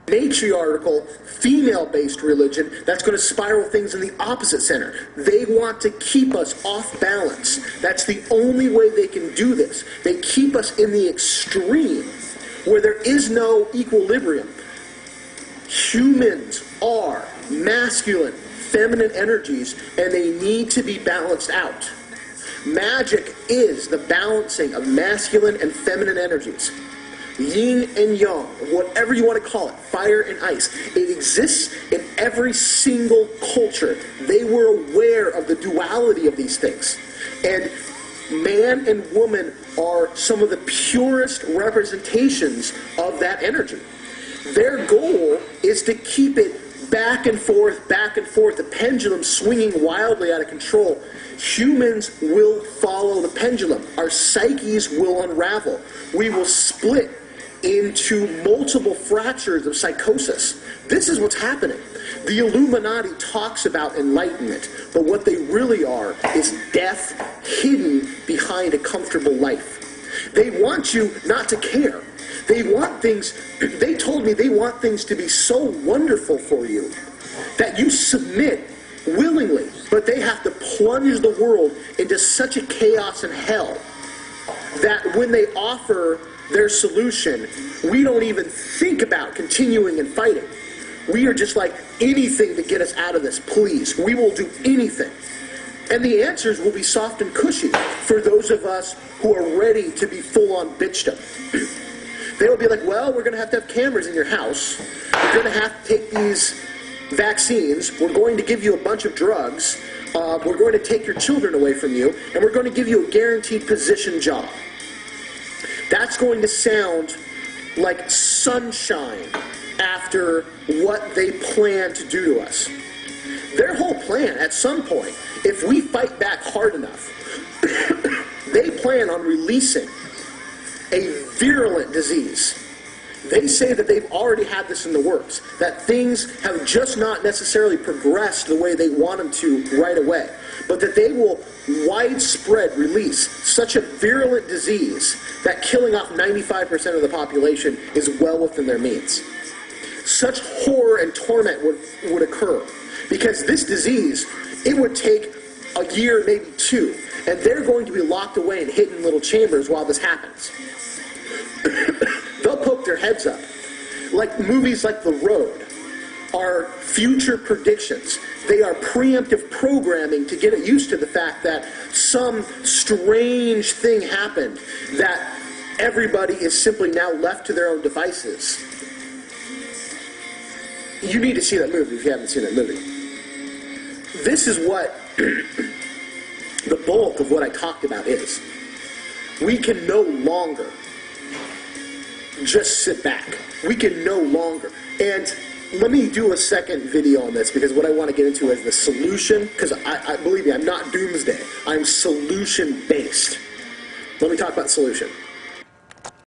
matriarchal, female-based religion that's going to spiral things in the opposite center. They want to keep us off balance. That's the only way they can do this. They keep us in the extreme where there is no equilibrium. Humans are masculine, feminine energies, and they need to be balanced out. Magic is the balancing of masculine and feminine energies. Yin and yang, whatever you want to call it, fire and ice. It exists in every single culture. They were aware of the duality of these things. And man and woman are some of the purest representations of that energy. Their goal is to keep it back and forth, the pendulum swinging wildly out of control. Humans will follow the pendulum. Our psyches will unravel. We will split into multiple fractures of psychosis. This is what's happening. The Illuminati talks about enlightenment, but what they really are is death hidden behind a comfortable life. They want you not to care. They want things, they told me they want things to be so wonderful for you that you submit willingly, but they have to plunge the world into such a chaos and hell that when they offer their solution, we don't even think about continuing and fighting. We are just like, anything to get us out of this, please. We will do anything. And the answers will be soft and cushy for those of us who are ready to be full-on bitchdom. They will be like, well, we're going to have cameras in your house. You're going to have to take these vaccines. We're going to give you a bunch of drugs. We're going to take your children away from you. And we're going to give you a guaranteed position job. That's going to sound like sunshine after what they plan to do to us. Their whole plan, at some point, if we fight back hard enough, they plan on releasing a virulent disease. They say that they've already had this in the works, that things have just not necessarily progressed the way they want them to right away, but that they will widespread release such a virulent disease that killing off 95% of the population is well within their means. Such horror and torment would occur, because this disease, it would take a year, maybe two, and they're going to be locked away in hidden little chambers while this happens. They'll poke their heads up. Like movies like The Road are future predictions. They are preemptive programming to get it used to the fact that some strange thing happened, that everybody is simply now left to their own devices. You need to see that movie if you haven't seen that movie. This is what the bulk of what I talked about is. We can no longer just sit back. We can no longer. And let me do a second video on this, because what I want to get into is the solution, because I believe me, I'm not doomsday. I'm solution based. Let me talk about solution.